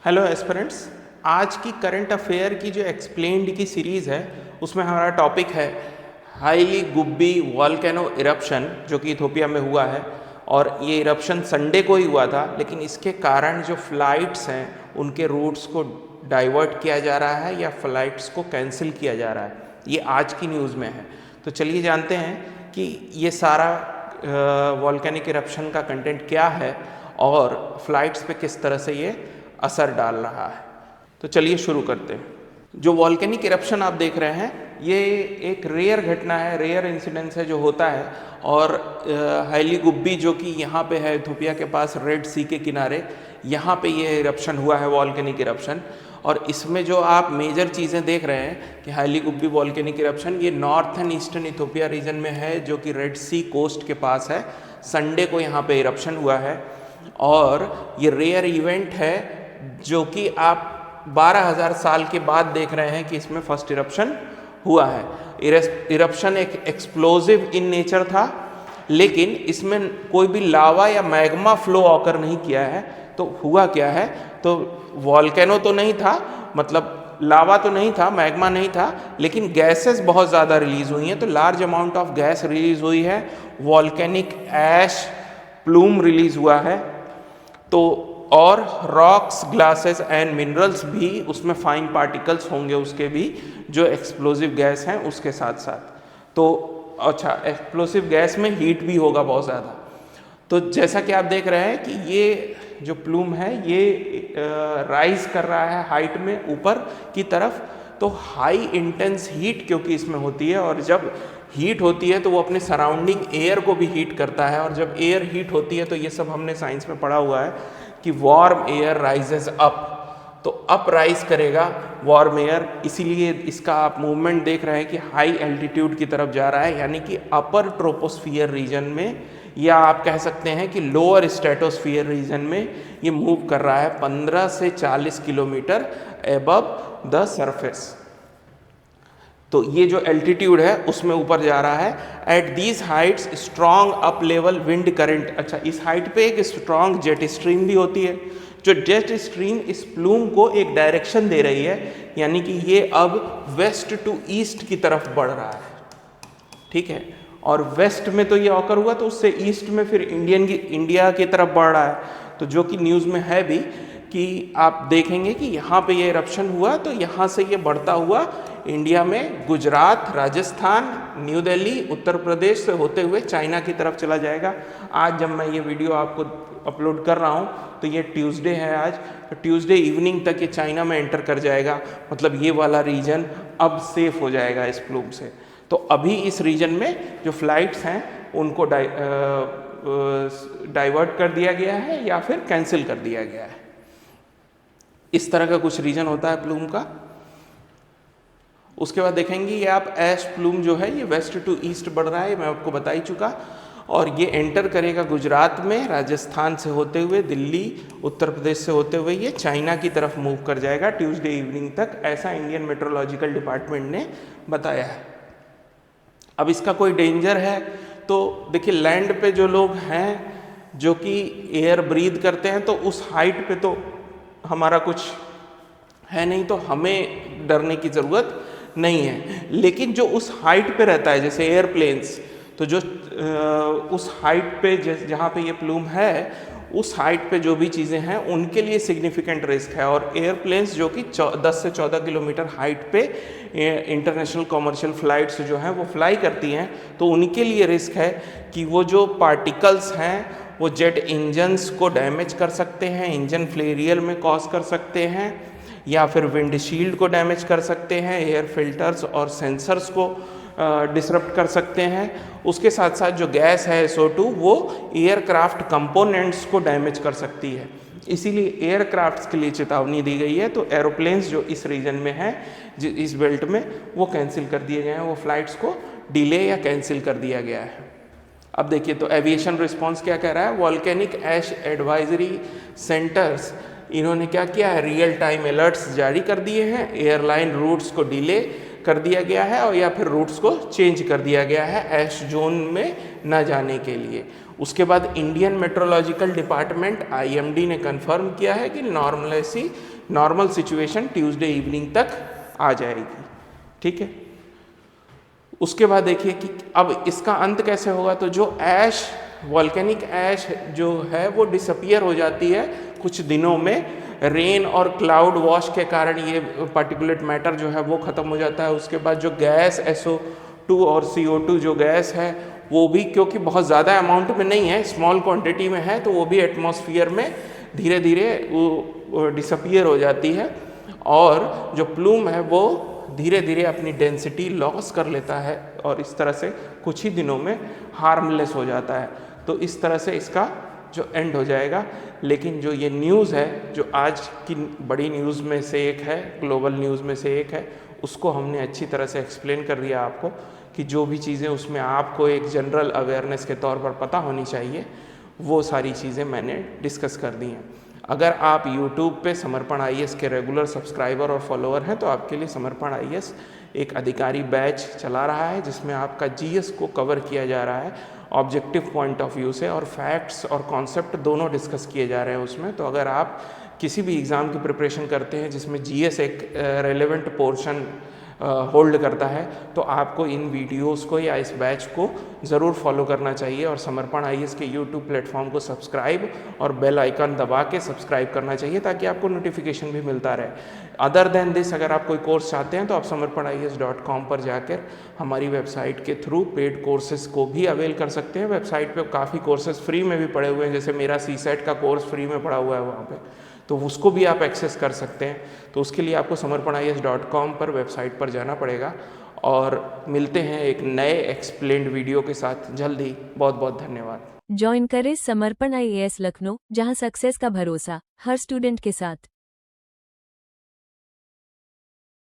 Hello aspirants, आज की current affair की जो एक्सप्लेन्ड की सीरीज़ है उसमें हमारा टॉपिक है हाईली गुब्बी वॉल्केनो इरप्शन जो कि इथोपिया में हुआ है। और ये इरप्शन संडे को ही हुआ था, लेकिन इसके कारण जो फ्लाइट्स हैं उनके रूट्स को डाइवर्ट किया जा रहा है या फ्लाइट्स को कैंसिल किया जा रहा है। ये आज की न्यूज़ में है। तो चलिए जानते हैं कि ये सारा वॉल्केनिक इरप्शन का कंटेंट क्या है और फ्लाइट्स पे किस तरह से ये असर डाल रहा है। तो चलिए शुरू करते हैं। जो वॉल्केनिक इरप्शन आप देख रहे हैं ये एक रेयर घटना है, रेयर इंसिडेंस है जो होता है। और हाईली गुब्बी जो कि यहाँ पे है इथोपिया के पास रेड सी के किनारे, यहाँ पे ये इरप्शन हुआ है वॉल्केनिक इरप्शन। और इसमें जो आप मेजर चीज़ें देख रहे हैं कि हाईली गुब्बी वॉल्केनिक इरप्शन ये north and eastern Ethiopia region में है जो कि रेड सी कोस्ट के पास है। संडे को यहाँ पे इरप्शन हुआ है और ये रेयर इवेंट है जो कि आप 12,000 साल के बाद देख रहे हैं कि इसमें फर्स्ट इरप्शन हुआ है। इरप्शन एक एक्सप्लोजिव इन नेचर था, लेकिन इसमें कोई भी लावा या मैग्मा फ्लो ऑकर नहीं किया है। तो हुआ क्या है, तो वॉल्केनो तो नहीं था, मतलब लावा तो नहीं था, मैग्मा नहीं था, लेकिन गैसेस बहुत ज़्यादा रिलीज हुई हैं। तो large amount of gas release हुई है, वॉल्केनिक ऐश प्लूम रिलीज हुआ है। तो और रॉक्स, ग्लासेस एंड मिनरल्स भी उसमें फाइन पार्टिकल्स होंगे उसके भी, जो एक्सप्लोसिव गैस हैं उसके साथ साथ। तो अच्छा, एक्सप्लोसिव गैस में हीट भी होगा बहुत ज़्यादा। तो जैसा कि आप देख रहे हैं कि ये जो प्लूम है ये राइज कर रहा है हाइट में ऊपर की तरफ। तो हाई इंटेंस हीट क्योंकि इसमें होती है, और जब हीट होती है तो वो अपने सराउंडिंग एयर को भी हीट करता है। और जब एयर हीट होती है तो ये सब हमने साइंस में पढ़ा हुआ है कि वार्म एयर राइजेस अप, तो अप राइज करेगा वार्म एयर, इसीलिए इसका आप मूवमेंट देख रहे हैं कि हाई एल्टीट्यूड की तरफ जा रहा है, यानी कि अपर ट्रोपोस्फियर रीजन में, या आप कह सकते हैं कि लोअर स्ट्रेटोस्फियर रीजन में ये मूव कर रहा है 15 से 40 किलोमीटर एबव द सरफेस। तो ये जो एल्टीट्यूड है उसमें ऊपर जा रहा है। At these Heights strong up level wind current, अच्छा इस हाइट पे एक स्ट्रॉन्ग जेट स्ट्रीम भी होती है, जो जेट स्ट्रीम इस प्लूम को एक डायरेक्शन दे रही है, यानी कि ये अब वेस्ट टू ईस्ट की तरफ बढ़ रहा है। ठीक है, और वेस्ट में तो ये ऑकर हुआ, तो उससे ईस्ट में फिर इंडिया की तरफ बढ़ रहा है। तो जो कि न्यूज़ में है भी कि आप देखेंगे कि यहाँ पे ये इरप्शन हुआ, तो यहाँ से ये बढ़ता हुआ इंडिया में गुजरात, राजस्थान, न्यू दिल्ली, उत्तर प्रदेश से होते हुए चाइना की तरफ चला जाएगा। आज जब मैं ये वीडियो आपको अपलोड कर रहा हूँ तो ये ट्यूसडे है आज, तो ट्यूसडे इवनिंग तक ये चाइना में एंटर कर जाएगा। मतलब ये वाला रीजन अब सेफ हो जाएगा इस प्लूम से। तो अभी इस रीजन में जो फ्लाइट्स हैं उनको डाइवर्ट कर दिया गया है या फिर कैंसिल कर दिया गया है। इस तरह का कुछ रीजन होता है प्लूम का। उसके बाद देखेंगे ये आप ऐश प्लूम जो है ये वेस्ट टू ईस्ट बढ़ रहा है, मैं आपको बता ही चुका। और ये एंटर करेगा गुजरात में, राजस्थान से होते हुए, दिल्ली, उत्तर प्रदेश से होते हुए ये चाइना की तरफ मूव कर जाएगा ट्यूसडे इवनिंग तक, ऐसा इंडियन मेट्रोलॉजिकल डिपार्टमेंट ने बताया है। अब इसका कोई डेंजर है तो देखिए, लैंड पे जो लोग हैं जो कि एयर ब्रीथ करते हैं तो उस हाइट पे तो हमारा कुछ है नहीं, तो हमें डरने की ज़रूरत नहीं है। लेकिन जो उस हाइट पे रहता है जैसे एयरप्लेन्स, तो जो उस हाइट पे जहाँ पे ये प्लूम है उस हाइट पे जो भी चीज़ें हैं उनके लिए सिग्निफिकेंट रिस्क है। और एयरप्लेन्स जो कि 10 से 14 किलोमीटर हाइट पे इंटरनेशनल कमर्शियल फ्लाइट्स जो हैं वो फ्लाई करती हैं, तो उनके लिए रिस्क है कि वो जो पार्टिकल्स हैं वो जेट इंजन्स को डैमेज कर सकते हैं, इंजन फ्लेरियल में कॉज कर सकते हैं, या फिर विंडशील्ड को डैमेज कर सकते हैं, एयर फिल्टर्स और सेंसर्स को डिसरप्ट कर सकते हैं। उसके साथ साथ जो गैस है SO2 वो एयरक्राफ्ट कंपोनेंट्स को डैमेज कर सकती है, इसीलिए एयरक्राफ्ट्स के लिए चेतावनी दी गई है। तो एरोप्लेन्स जो इस रीजन में हैं, इस बेल्ट में, वो कैंसिल कर दिए गए हैं, वो फ्लाइट्स को डिले या कैंसिल कर दिया गया है। अब देखिए तो एविएशन रिस्पॉन्स क्या कह रहा है, वॉल्केनिक ऐश एडवाइजरी सेंटर्स, इन्होंने क्या किया है, रियल टाइम अलर्ट्स जारी कर दिए हैं, एयरलाइन रूट्स को डिले कर दिया गया है और या फिर रूट्स को चेंज कर दिया गया है ऐश जोन में न जाने के लिए। उसके बाद इंडियन मेट्रोलॉजिकल डिपार्टमेंट IMD ने कंफर्म किया है कि नॉर्मल सिचुएशन ट्यूसडे इवनिंग तक आ जाएगी। ठीक है, उसके बाद देखिए कि अब इसका अंत कैसे होगा। तो जो ऐश, वॉल्केनिक ऐश जो है वो डिसअपियर हो जाती है कुछ दिनों में। रेन और क्लाउड वॉश के कारण ये पार्टिकुलेट मैटर जो है वो ख़त्म हो जाता है। उसके बाद जो गैस SO2 और CO2 जो गैस है वो भी, क्योंकि बहुत ज़्यादा अमाउंट में नहीं है, स्मॉल क्वांटिटी में है, तो वो भी एटमॉस्फेयर में धीरे धीरे वो डिसअपियर हो जाती है। और जो प्लूम है वो धीरे धीरे अपनी डेंसिटी लॉस कर लेता है और इस तरह से कुछ ही दिनों में हार्मलेस हो जाता है। तो इस तरह से इसका जो एंड हो जाएगा। लेकिन जो ये न्यूज़ है, जो आज की बड़ी न्यूज़ में से एक है, ग्लोबल न्यूज़ में से एक है, उसको हमने अच्छी तरह से एक्सप्लेन कर दिया आपको कि जो भी चीज़ें उसमें आपको एक जनरल अवेयरनेस के तौर पर पता होनी चाहिए, वो सारी चीज़ें मैंने डिस्कस कर दी हैं। अगर आप YouTube पे समर्पण IAS के रेगुलर सब्सक्राइबर और फॉलोअर हैं तो आपके लिए समर्पण IAS एक अधिकारी बैच चला रहा है जिसमें आपका GS को कवर किया जा रहा है ऑब्जेक्टिव पॉइंट ऑफ व्यू से, और फैक्ट्स और कॉन्सेप्ट दोनों डिस्कस किए जा रहे हैं उसमें। तो अगर आप किसी भी एग्ज़ाम की प्रिपरेशन करते हैं जिसमें GS एक रेलेवेंट पोर्शन होल्ड करता है, तो आपको इन वीडियोस को या इस बैच को ज़रूर फॉलो करना चाहिए और समर्पण IAS के YouTube प्लेटफॉर्म को सब्सक्राइब और बेल आइकन दबा के सब्सक्राइब करना चाहिए ताकि आपको नोटिफिकेशन भी मिलता रहे। अदर देन दिस, अगर आप कोई कोर्स चाहते हैं तो आप samarpan.ias.com पर जाकर हमारी वेबसाइट के थ्रू पेड कोर्सेज को भी अवेल कर सकते हैं। वेबसाइट पे काफ़ी कोर्सेज फ्री में भी पड़े हुए हैं, जैसे मेरा CSET का कोर्स फ्री में पड़ा हुआ है वहाँ पे, तो उसको भी आप एक्सेस कर सकते हैं। तो उसके लिए आपको samarpan.ias.com पर वेबसाइट पर जाना पड़ेगा। और मिलते हैं एक नए एक्सप्लेन्ड वीडियो के साथ जल्द ही। बहुत बहुत धन्यवाद। ज्वाइन करें समर्पण IAS लखनऊ, जहां सक्सेस का भरोसा हर स्टूडेंट के साथ।